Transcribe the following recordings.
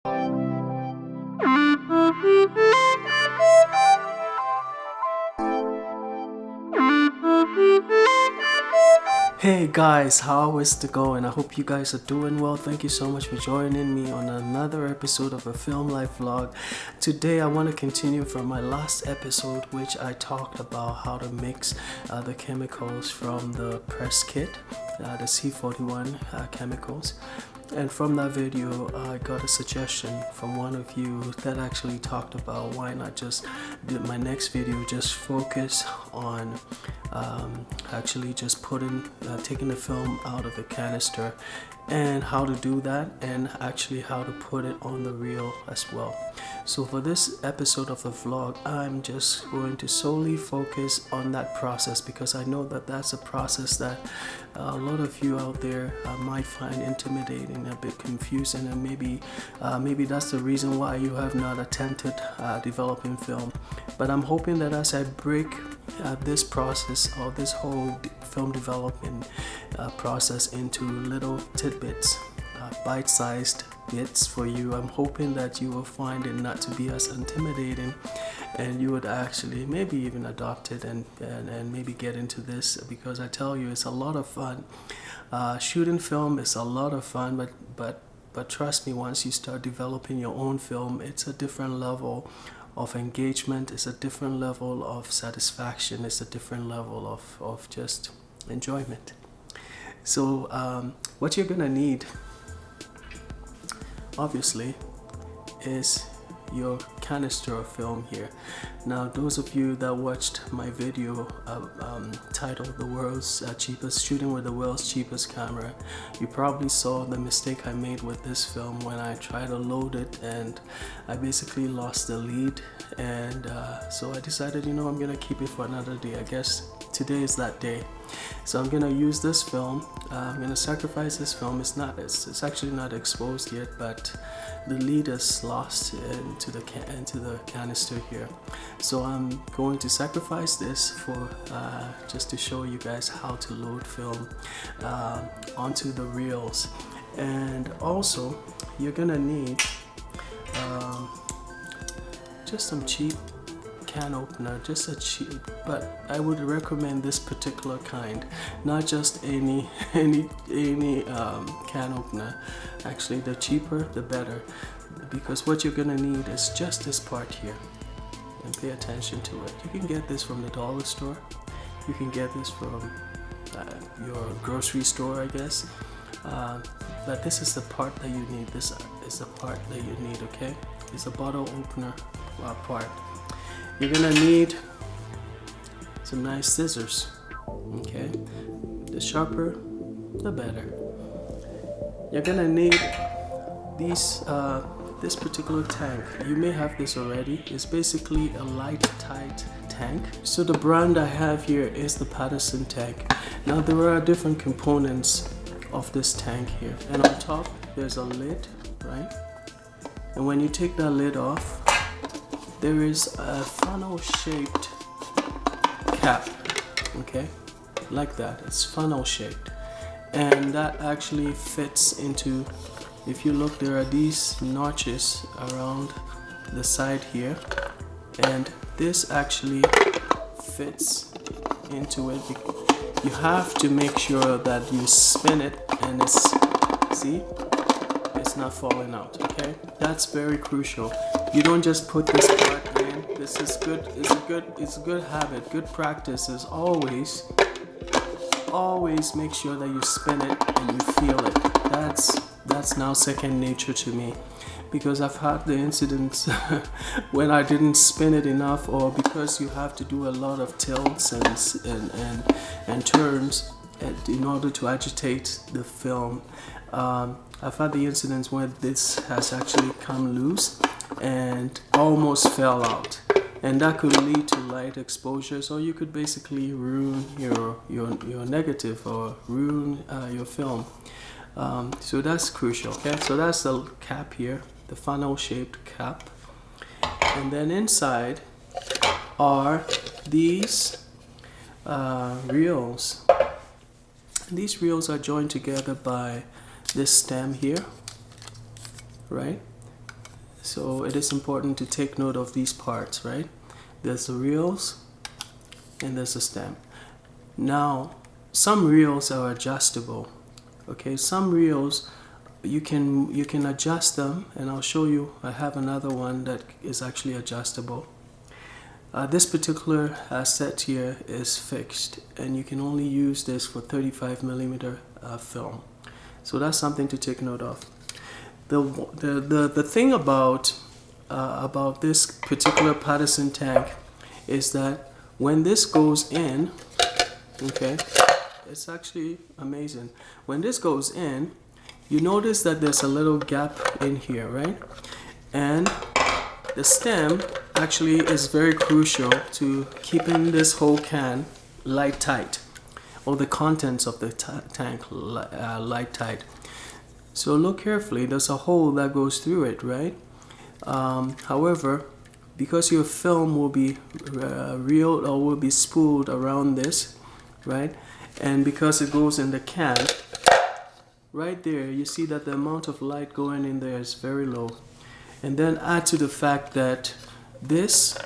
Hey guys, how is it going? I hope you guys are doing well. Thank you so much for joining me on another episode of a Film Life vlog. Today I want to continue from my last episode, which I talked about how to mix the chemicals from the press kit, the C41 chemicals. And from that video, I got a suggestion from one of you that actually talked about why not just do my next video, just focus on actually just taking the film out of the canister and how to do that, and actually how to put it on the reel as well. So for this episode of the vlog, I'm just going to solely focus on that process, because I know that that's a process that a lot of you out there might find intimidating, a bit confusing, and maybe that's the reason why you have not attempted developing film. But I'm hoping that as I break this process, or this whole film development process, into little tidbits, bite-sized bits for you, I'm hoping that you will find it not to be as intimidating, and you would actually maybe even adopt it and maybe get into this, because I tell you, it's a lot of fun. Shooting film is a lot of fun, but trust me, once you start developing your own film, it's a different level of engagement, it's a different level of satisfaction, it's a different level of just enjoyment. So what you're gonna need, obviously, is your canister of film here. Now, those of you that watched my video titled "The World's Cheapest Shooting with the World's Cheapest Camera," you probably saw the mistake I made with this film when I tried to load it, and I basically lost the lead. And so I decided, I'm gonna keep it for another day. I guess today is that day. So I'm gonna use this film. I'm gonna sacrifice this film. It's actually not exposed yet, but the lead is lost into the canister here. So I'm going to sacrifice this for just to show you guys how to load film onto the reels. And also, you're gonna need just some cheap can opener, just a cheap, but I would recommend this particular kind, not just any can opener. Actually, the cheaper the better, because what you're gonna need is just this part here, and pay attention to it. You can get this from the dollar store, you can get this from your grocery store, I guess, but this is the part that you need. This is the part that you need, okay? It's a bottle opener part. You're gonna need some nice scissors, okay? The sharper, the better. You're gonna need this particular tank. You may have this already. It's basically a light, tight tank. So the brand I have here is the Paterson tank. Now there are different components of this tank here, and on top there's a lid, right? And when you take that lid off, there is a funnel-shaped cap, okay, like that. It's funnel-shaped, and that actually fits into, if you look, there are these notches around the side here, and this actually fits into it. You have to make sure that you spin it, and it's not falling out, okay? That's very crucial. You don't just put this part in. This is good. It's a good habit. Good practice is always make sure that you spin it and you feel it. That's now second nature to me, because I've had the incidents when I didn't spin it enough, or because you have to do a lot of tilts and turns in order to agitate the film. I've had the incidents where this has actually come loose and almost fell out, and that could lead to light exposures, or you could basically ruin your negative, or ruin your film. So that's crucial, okay? So that's the cap here, the funnel-shaped cap, and then inside are these reels. These reels are joined together by this stem here, right? So it is important to take note of these parts, right? There's the reels and there's the stem. Now, some reels are adjustable. Okay, some reels you can adjust them, and I'll show you. I have another one that is actually adjustable. This particular set here is fixed, and you can only use this for 35mm film. So that's something to take note of. The thing about this particular Paterson tank is that when this goes in, okay, it's actually amazing. When this goes in, you notice that there's a little gap in here, right? And the stem actually is very crucial to keeping this whole can light tight, or the contents of the tank light tight. So look carefully, there's a hole that goes through it, right? However, because your film will be reeled or will be spooled around this, right? And because it goes in the can, right there, you see that the amount of light going in there is very low. And then add to the fact that this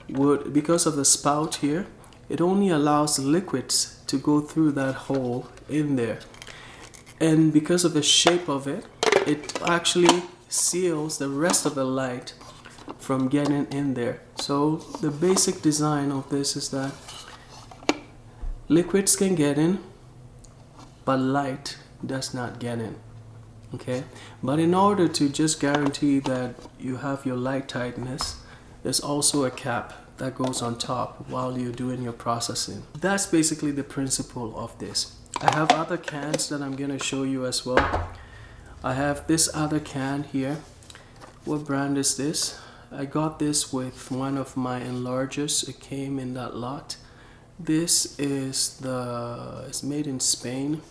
would, because of the spout here, it only allows liquids to go through that hole in there. And because of the shape of it, it actually seals the rest of the light from getting in there. So the basic design of this is that liquids can get in, but light does not get in. Okay, but in order to just guarantee that you have your light tightness, there's also a cap that goes on top while you're doing your processing. That's basically the principle of this. I have other cans that I'm gonna show you as well. I have this other can here. What brand is this? I got this with one of my enlargers. It came in that lot. This is it's made in Spain.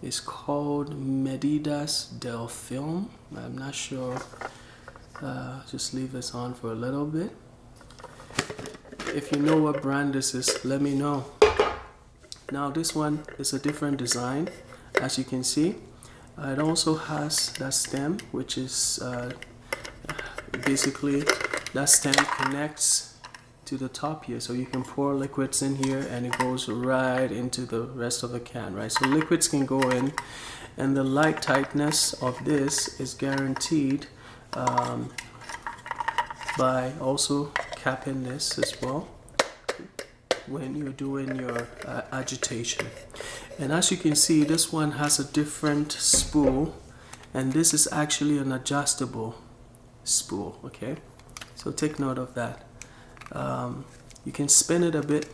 It's called Medidas del Film. I'm not sure. Just leave this on for a little bit. If you know what brand this is, let me know. Now this one is a different design, as you can see. It also has that stem, which is basically that stem connects to the top here, so you can pour liquids in here and it goes right into the rest of the can, right? So liquids can go in, and the light tightness of this is guaranteed by also capping this as well when you're doing your agitation. And as you can see, this one has a different spool, and this is actually an adjustable spool. Okay, so take note of that. You can spin it a bit,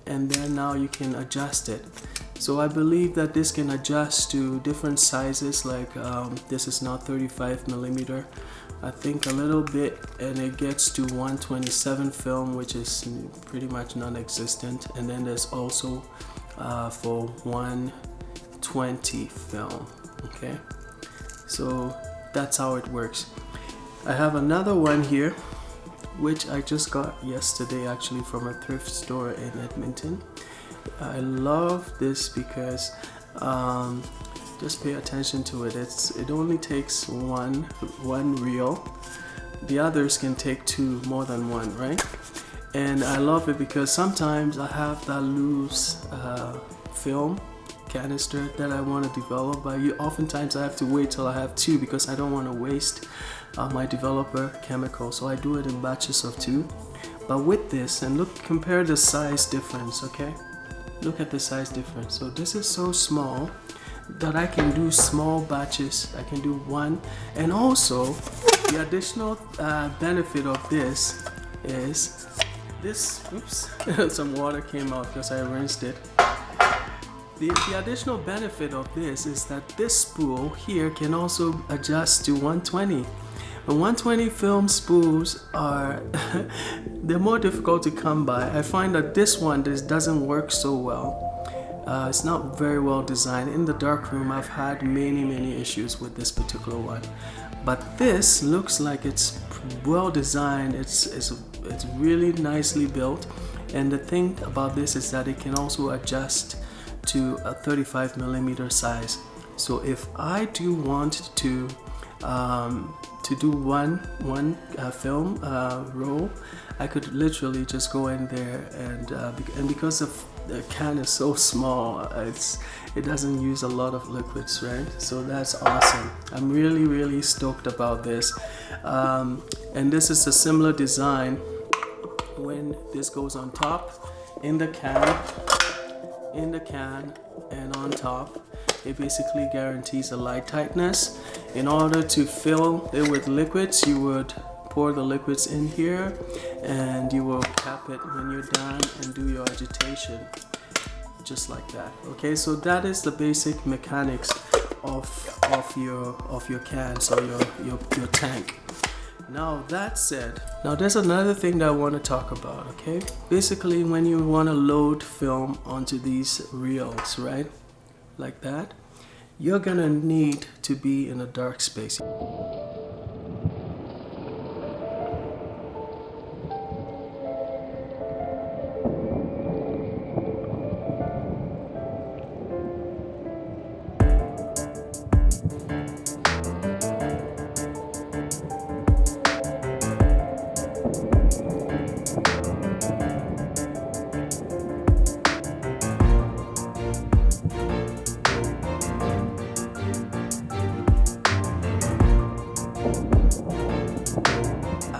and then now you can adjust it. So I believe that this can adjust to different sizes, like this is now 35mm, I think a little bit, and it gets to 127 film, which is pretty much non-existent. And then there's also for 120 film. Okay, so that's how it works. I have another one here, which I just got yesterday actually from a thrift store in Edmonton. I love this because just pay attention to it. It only takes one reel. The others can take two, more than one, right? And I love it because sometimes I have that loose film canister that I want to develop, but oftentimes I have to wait till I have two because I don't want to waste my developer chemical. So I do it in batches of two. But with this, and look, compare the size difference, okay? Look at the size difference. So this is so small that I can do small batches. I can do one. And also the additional benefit of this is this, oops, some water came out because I rinsed it. The additional benefit of this is that this spool here can also adjust to 120. And 120 film spools are they're more difficult to come by. I find that this one doesn't work so well. It's not very well designed. In the darkroom, I've had many issues with this particular one. But this looks like it's well designed. It's really nicely built. And the thing about this is that it can also adjust to a 35mm size. So if I do want to to do one film roll, I could literally just go in there and because the can is so small, it doesn't use a lot of liquids, right? So that's awesome. I'm really stoked about this. And this is a similar design when this goes on top in the can and on top. It basically guarantees a light tightness. In order to fill it with liquids, you would pour the liquids in here and you will cap it when you're done and do your agitation just like that. Okay, so that is the basic mechanics of your can, so your tank. Now that said, now there's another thing that I want to talk about. Okay, basically when you want to load film onto these reels, right, like that, you're gonna need to be in a dark space.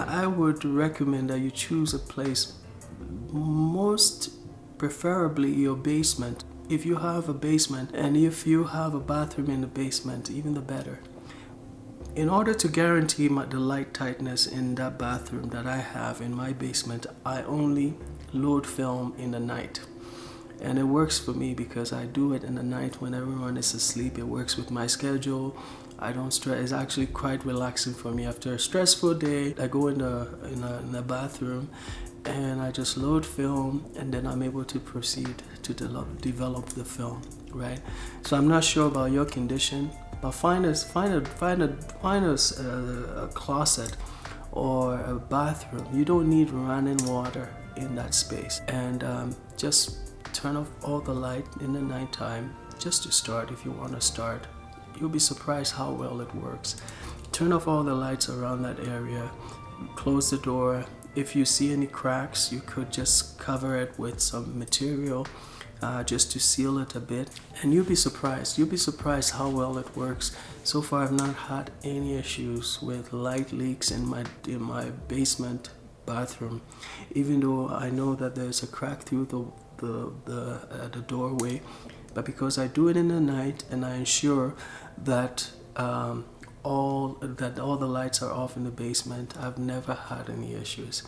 I would recommend that you choose a place, most preferably your basement. If you have a basement and if you have a bathroom in the basement, even the better. In order to guarantee the light tightness in that bathroom that I have in my basement, I only load film in the night. And it works for me because I do it in the night when everyone is asleep. It works with my schedule. I don't stress. It's actually quite relaxing for me. After a stressful day, I go in the bathroom and I just load film, and then I'm able to proceed to develop the film, right? So I'm not sure about your condition, but find a closet or a bathroom. You don't need running water in that space, and just turn off all the light in the nighttime just to start. If you want to start, you'll be surprised how well it works. Turn off all the lights around that area, close the door. If you see any cracks, you could just cover it with some material just to seal it a bit, and you'll be surprised how well it works. So far I've not had any issues with light leaks in my basement bathroom, even though I know that there's a crack through the doorway. But because I do it in the night and I ensure that all the lights are off in the basement, I've never had any issues.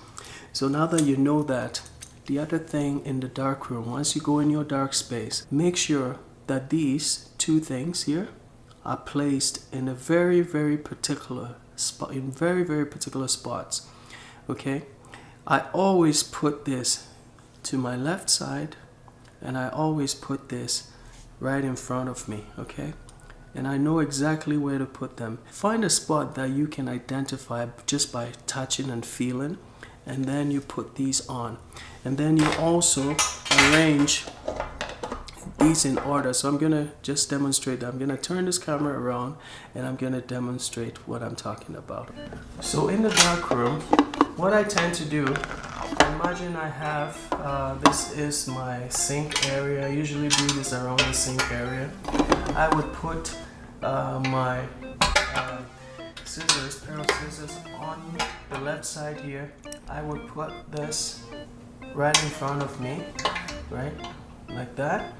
So now that you know that, the other thing in the dark room, once you go in your dark space, make sure that these two things here are placed in a very particular spot, in very particular spots. Okay, I always put this to my left side, and I always put this right in front of me. Okay, and I know exactly where to put them. Find a spot that you can identify just by touching and feeling, and then you put these on, and then you also arrange these in order. So I'm gonna just demonstrate that. I'm gonna turn this camera around and I'm gonna demonstrate what I'm talking about. So in the dark room, what I tend to do, imagine I have this is my sink area. I usually do this around the sink area. I would put my pair of scissors on the left side here. I would put this right in front of me, right, like that,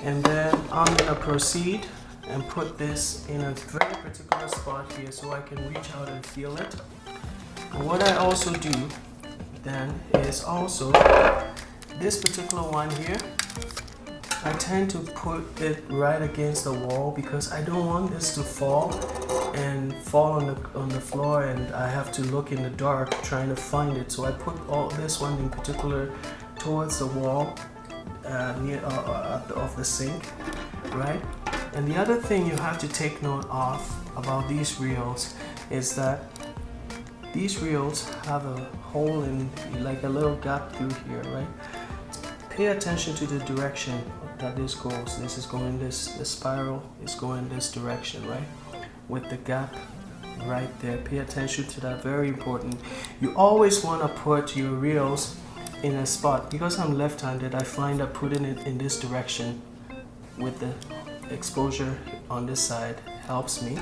and then I'm gonna proceed and put this in a very particular spot here so I can reach out and feel it. And what I also do then is also this particular one here, I tend to put it right against the wall because I don't want this to fall on the floor and I have to look in the dark trying to find it. So I put all this one in particular towards the wall near of the sink, right? And the other thing you have to take note of about these reels is that these reels have a hole in, like a little gap through here, right? Pay attention to the direction that this goes. This is going this spiral is going this direction, right? With the gap right there. Pay attention to that, very important. You always want to put your reels in a spot. Because I'm left-handed, I find that putting it in this direction with the exposure on this side helps me.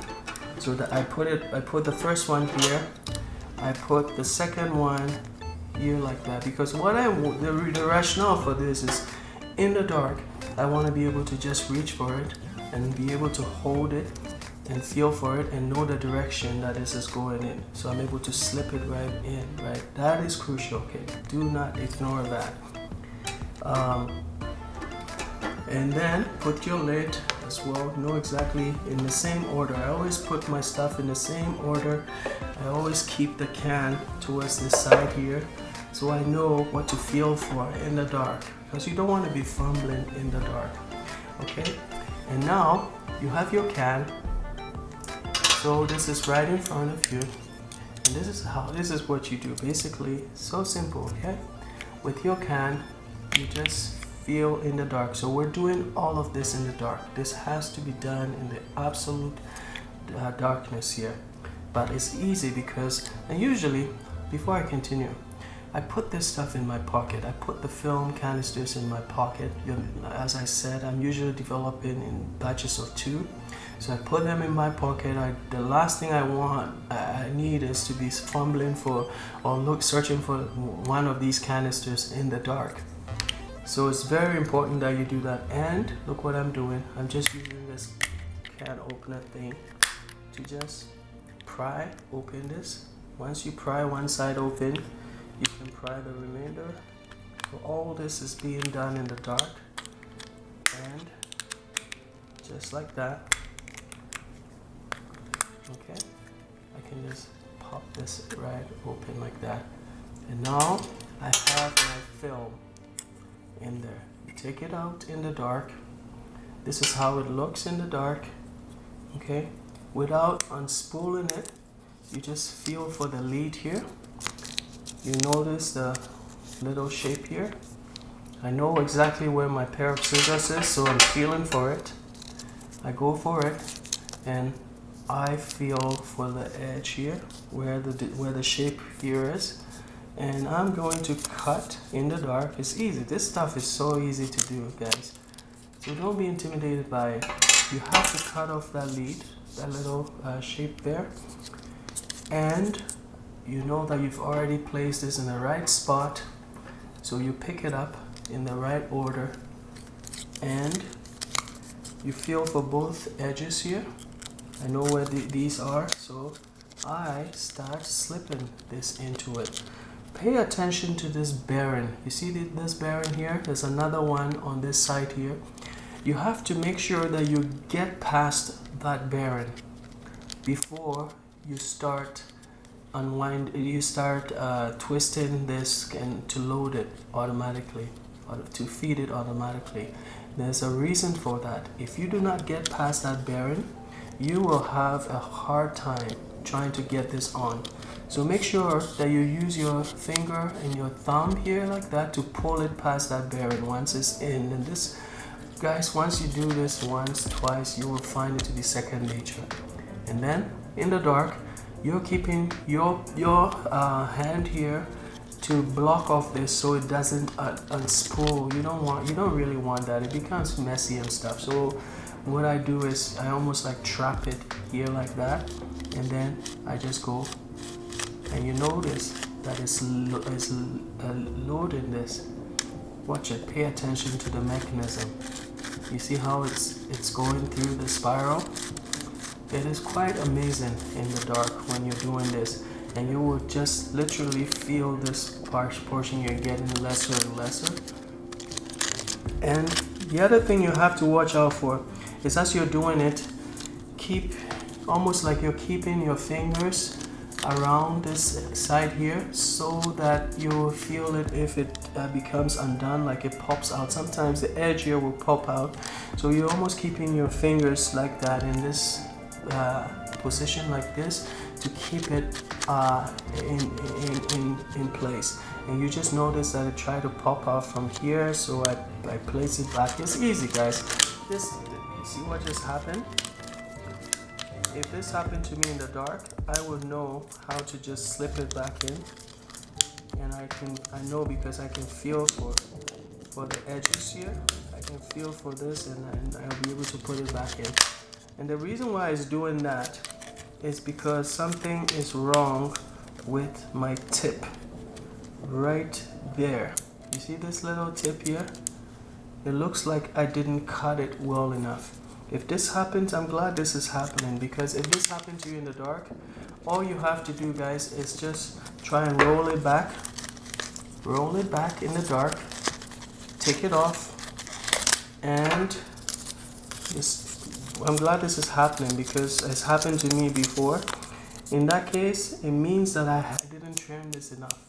So that I put the first one here, I put the second one here like that, because what the rationale for this is, in the dark I want to be able to just reach for it and be able to hold it and feel for it and know the direction that this is going in. So I'm able to slip it right in, right? That is crucial, okay? Do not ignore that. And then put your lid as well. Know exactly in the same order. I always put my stuff in the same order. I always keep the can towards the side here, so I know what to feel for in the dark, because you don't want to be fumbling in the dark. Okay, and now you have your can. So this is right in front of you, and this is what you do basically. So simple, okay? With your can, you just feel in the dark. So we're doing all of this in the dark. This has to be done in the absolute darkness here, but it's easy because, and usually before I continue, I put this stuff in my pocket. I put the film canisters in my pocket. As I said, I'm usually developing in batches of 2. So I put them in my pocket. The last thing I need is to be fumbling for or searching for one of these canisters in the dark. So it's very important that you do that. And look what I'm doing. I'm just using this can opener thing to just pry open this. Once you pry one side open, you can pry the remainder. So all this is being done in the dark, and just like that. Okay, I can just pop this right open like that, and now I have my film in there. You take it out in the dark. This is how it looks in the dark. Okay, without unspooling it, you just feel for the lead here. You notice the little shape here. I know exactly where my pair of scissors is, so I'm feeling for it. I go for it, and I feel for the edge here, where the shape here is, and I'm going to cut in the dark. It's easy. This stuff is so easy to do, guys. So don't be intimidated by it. You have to cut off that lead, that little shape there, and you know that you've already placed this in the right spot, so you pick it up in the right order, and you feel for both edges here. I know where these are, so I start slipping this into it. Pay attention to this bearing. You see this bearing here? There's another one on this side here. You have to make sure that you get past that bearing before you start twisting this and to load it automatically, or to feed it automatically. There's a reason for that. If you do not get past that bearing, you will have a hard time trying to get this on. So make sure that you use your finger and your thumb here like that to pull it past that bearing once it's in. And this, guys, once you do this once, twice, you will find it to be second nature. And then in the dark, you're keeping your hand here to block off this so it doesn't unspool. You don't really want that. It becomes messy and stuff. So what I do is I almost like trap it here like that, and then I just go, and you notice that it's loading this. Watch it. Pay attention to the mechanism. You see how it's going through the spiral? It is quite amazing in the dark when you're doing this, and you will just literally feel this portion you're getting lesser and lesser. And the other thing you have to watch out for is, as you're doing it, keep almost like you're keeping your fingers around this side here, so that you will feel it if it becomes undone, like it pops out. Sometimes the edge here will pop out, so you're almost keeping your fingers like that in this position like this to keep it in place. And you just notice that it tried to pop out from here, so I place it back. It's easy, guys. You see what just happened? if this happened to me in the dark, I would know how to just slip it back in. And I know because I can feel for the edges here. I can feel for this, and I'll be able to put it back in. And the reason why it's doing that is because something is wrong with my tip right there. You see this little tip here? It looks like I didn't cut it well enough. If this happens, I'm glad this is happening, because if this happened to you in the dark, all you have to do, guys, is just try and roll it back in the dark, take it off, and I'm glad this is happening because it's happened to me before. In that case, it means that I didn't trim this enough.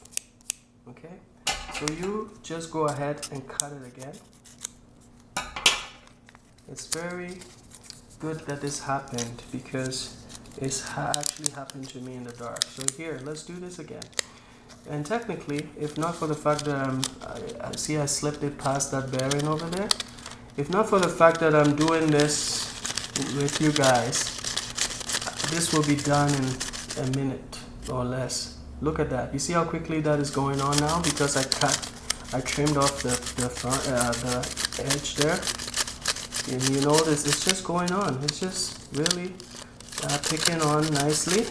Okay, so you just go ahead and cut it again. It's very good that this happened because it's actually happened to me in the dark. So here, let's do this again. And technically, if not for the fact that I slipped it past that bearing over there. If not for the fact that I'm doing this with you guys, this will be done in a minute or less. Look at that. You see how quickly that is going on now because I trimmed off the front, the edge there. And you notice it's just going on. It's just really picking on nicely.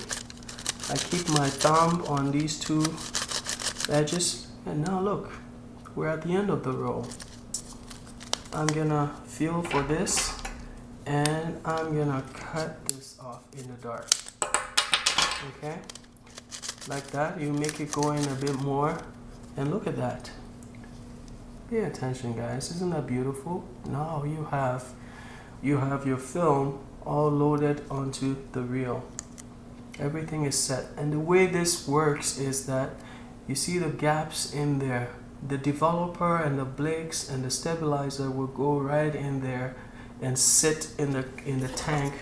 I keep my thumb on these two edges, and now look, we're at the end of the row. I'm gonna feel for this, and I'm gonna cut this off in the dark. Okay, like that. You make it go in a bit more, and look at that. Pay attention, guys. Isn't that beautiful? Now you have your film all loaded onto the reel. Everything is set, and the way this works is that you see the gaps in there. The developer and the brakes and the stabilizer will go right in there and sit in the tank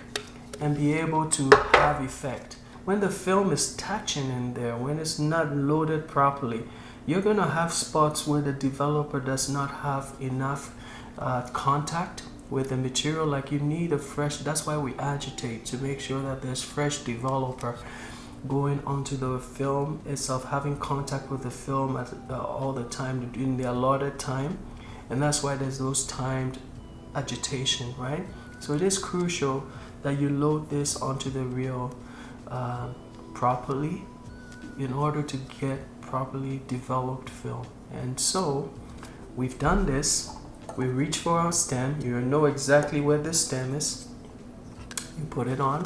and be able to have effect. When the film is touching in there, when it's not loaded properly, you're gonna have spots where the developer does not have enough contact with the material. Like you need a fresh, that's why we agitate, to make sure that there's fresh developer going onto the film itself, having contact with the film at all the time in the allotted time. And that's why there's those timed agitation, right? So it is crucial that you load this onto the reel properly in order to get properly developed film. And so we've done this. We reach for our stem. You know exactly where the stem is. You put it on.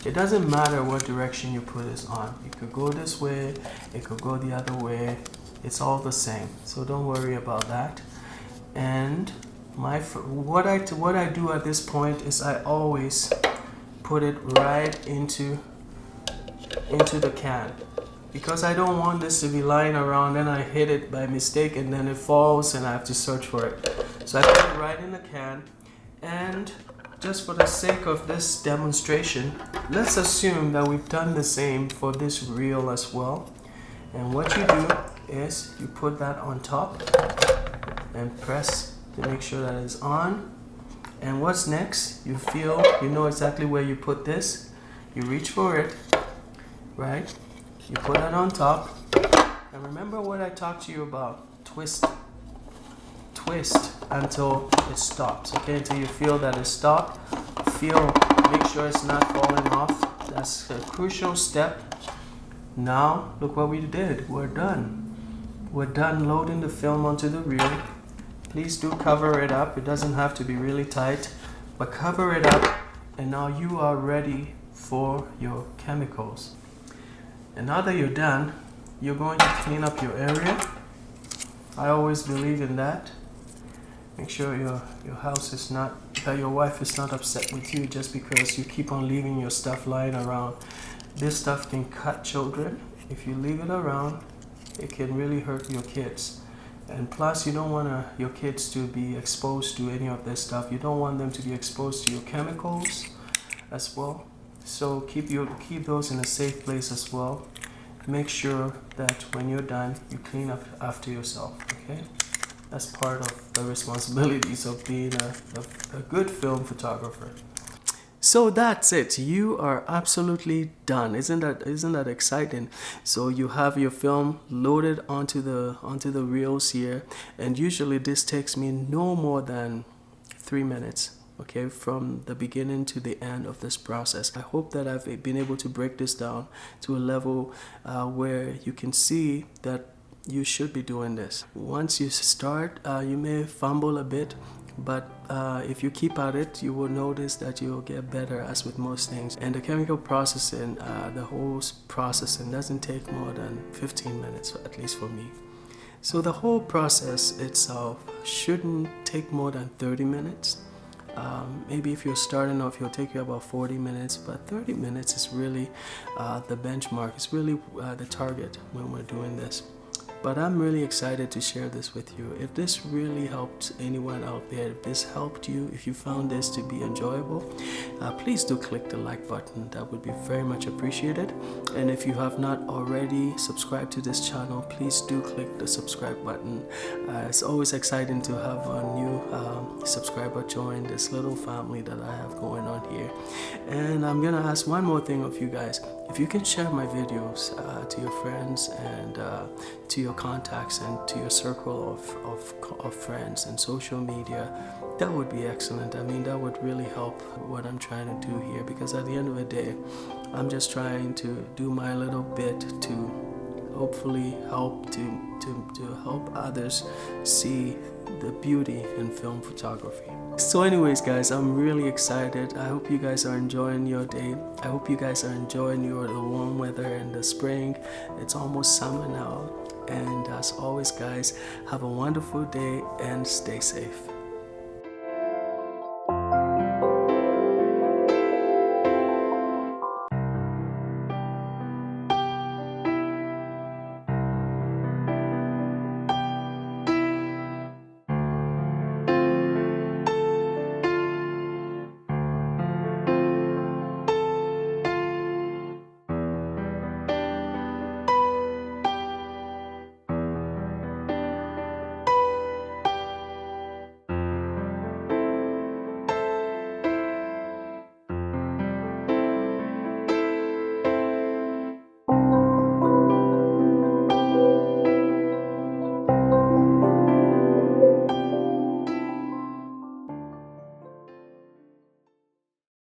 It doesn't matter what direction you put this on. It could go this way, it could go the other way. It's all the same. So don't worry about that. And what I do at this point is I always put it right into the can, because I don't want this to be lying around, then I hit it by mistake and then it falls and I have to search for it. So I put it right in the can, and just for the sake of this demonstration, let's assume that we've done the same for this reel as well. And what you do is you put that on top and press to make sure that it's on. And what's next? You know exactly where you put this. You reach for it, right? You put it on top. And remember what I talked to you about. Twist until it stops, okay? Until you feel that it stopped. Make sure it's not falling off. That's a crucial step. Now, look what we did. We're done. We're done loading the film onto the reel. Please do cover it up. It doesn't have to be really tight, but cover it up, and now you are ready for your chemicals. And now that you're done, you're going to clean up your area. I always believe in that. Make sure your house is not, that your wife is not upset with you just because you keep on leaving your stuff lying around. This stuff can cut children. If you leave it around, it can really hurt your kids. And plus, you don't want your kids to be exposed to any of this stuff. You don't want them to be exposed to your chemicals as well. So keep those in a safe place as well. Make sure that when you're done, you clean up after yourself, okay? That's part of the responsibilities of being a good film photographer. So that's it. You are absolutely done. Isn't that exciting? So you have your film loaded onto the reels here, and usually this takes me no more than 3 minutes. Okay, from the beginning to the end of this process. I hope that I've been able to break this down to a level where you can see that you should be doing this. Once you start, you may fumble a bit, but if you keep at it, you will notice that you'll get better, as with most things. And the chemical processing, the whole processing doesn't take more than 15 minutes, at least for me. So the whole process itself shouldn't take more than 30 minutes. Maybe if you're starting off, it'll take you about 40 minutes, but 30 minutes is really the benchmark. It's really the target when we're doing this. But I'm really excited to share this with you. If this really helped anyone out there, if this helped you, if you found this to be enjoyable, please do click the like button. That would be very much appreciated. And if you have not already subscribed to this channel, please do click the subscribe button. It's always exciting to have a new subscriber join this little family that I have going on here. And I'm gonna ask one more thing of you guys. If you can share my videos to your friends and to your contacts and to your circle of friends and social media, that would be excellent. I mean, that would really help what I'm trying to do here, because at the end of the day, I'm just trying to do my little bit to hopefully help to help others see the beauty in film photography. So anyways guys, I'm really excited. I hope you guys are enjoying your day. I hope you guys are enjoying the warm weather and the spring. It's almost summer now. And as always guys, have a wonderful day and stay safe.